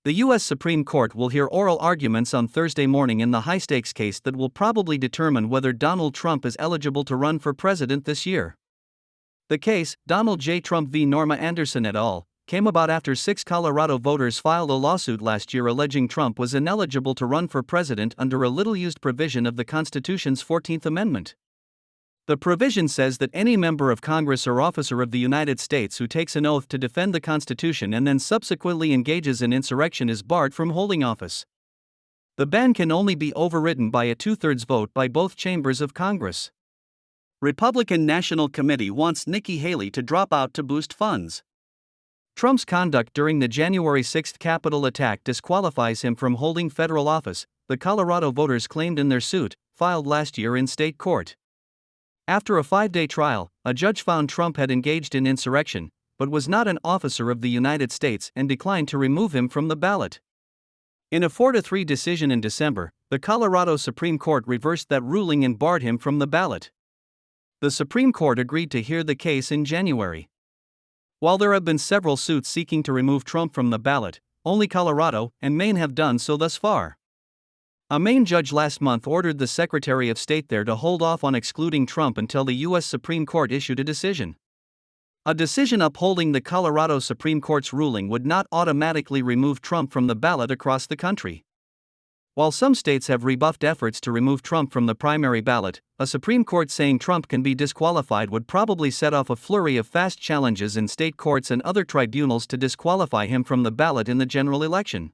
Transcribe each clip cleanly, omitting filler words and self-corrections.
The U.S. Supreme Court will hear oral arguments on Thursday morning in the high-stakes case that will probably determine whether Donald Trump is eligible to run for president this year. The case, Donald J. Trump v. Norma Anderson et al., came about after 6 Colorado voters filed a lawsuit last year alleging Trump was ineligible to run for president under a little-used provision of the Constitution's 14th Amendment. The provision says that any member of Congress or officer of the United States who takes an oath to defend the Constitution and then subsequently engages in insurrection is barred from holding office. The ban can only be overridden by a two-thirds vote by both chambers of Congress. Republican National Committee wants Nikki Haley to drop out to boost funds. Trump's conduct during the January 6 Capitol attack disqualifies him from holding federal office, the Colorado voters claimed in their suit, filed last year in state court. After a 5-day trial, a judge found Trump had engaged in insurrection, but was not an officer of the United States and declined to remove him from the ballot. In a 4-3 decision in December, the Colorado Supreme Court reversed that ruling and barred him from the ballot. The Supreme Court agreed to hear the case in January. While there have been several suits seeking to remove Trump from the ballot, only Colorado and Maine have done so thus far. A Maine judge last month ordered the Secretary of State there to hold off on excluding Trump until the U.S. Supreme Court issued a decision. A decision upholding the Colorado Supreme Court's ruling would not automatically remove Trump from the ballot across the country. While some states have rebuffed efforts to remove Trump from the primary ballot, a Supreme Court saying Trump can be disqualified would probably set off a flurry of fast challenges in state courts and other tribunals to disqualify him from the ballot in the general election.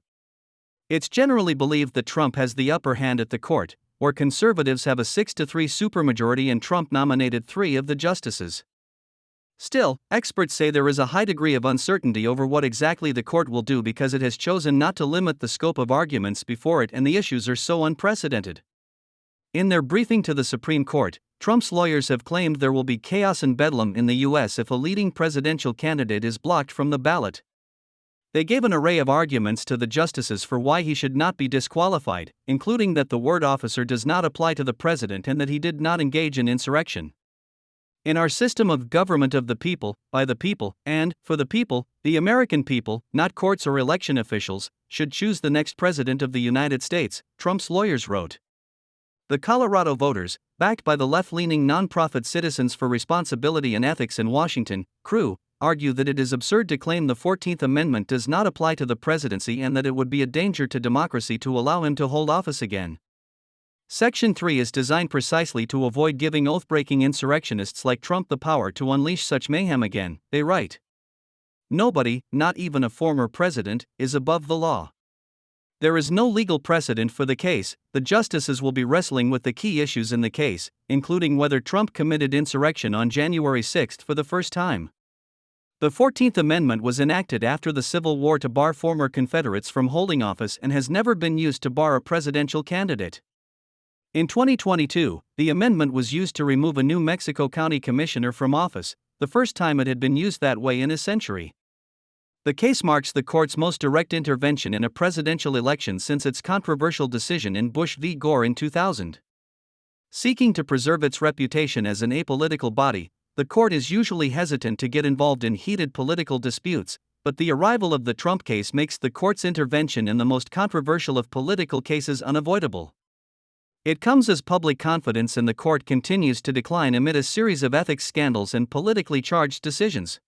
It's generally believed that Trump has the upper hand at the court, where conservatives have a 6-3 supermajority and Trump nominated 3 of the justices. Still, experts say there is a high degree of uncertainty over what exactly the court will do because it has chosen not to limit the scope of arguments before it and the issues are so unprecedented. In their briefing to the Supreme Court, Trump's lawyers have claimed there will be chaos and bedlam in the U.S. if a leading presidential candidate is blocked from the ballot. They gave an array of arguments to the justices for why he should not be disqualified, including that the word officer does not apply to the president and that he did not engage in insurrection. In our system of government of the people, by the people, and for the people, the American people, not courts or election officials, should choose the next president of the United States, Trump's lawyers wrote. The Colorado voters, backed by the left-leaning nonprofit Citizens for Responsibility and Ethics in Washington, CREW, argue that it is absurd to claim the 14th Amendment does not apply to the presidency and that it would be a danger to democracy to allow him to hold office again. Section 3 is designed precisely to avoid giving oath-breaking insurrectionists like Trump the power to unleash such mayhem again, they write. Nobody, not even a former president, is above the law. There is no legal precedent for the case. The justices will be wrestling with the key issues in the case, including whether Trump committed insurrection on January 6 for the first time. The 14th Amendment was enacted after the Civil War to bar former Confederates from holding office and has never been used to bar a presidential candidate. In 2022, the amendment was used to remove a New Mexico County commissioner from office, the first time it had been used that way in a century. The case marks the court's most direct intervention in a presidential election since its controversial decision in Bush v. Gore in 2000. Seeking to preserve its reputation as an apolitical body, the court is usually hesitant to get involved in heated political disputes, but the arrival of the Trump case makes the court's intervention in the most controversial of political cases unavoidable. It comes as public confidence in the court continues to decline amid a series of ethics scandals and politically charged decisions.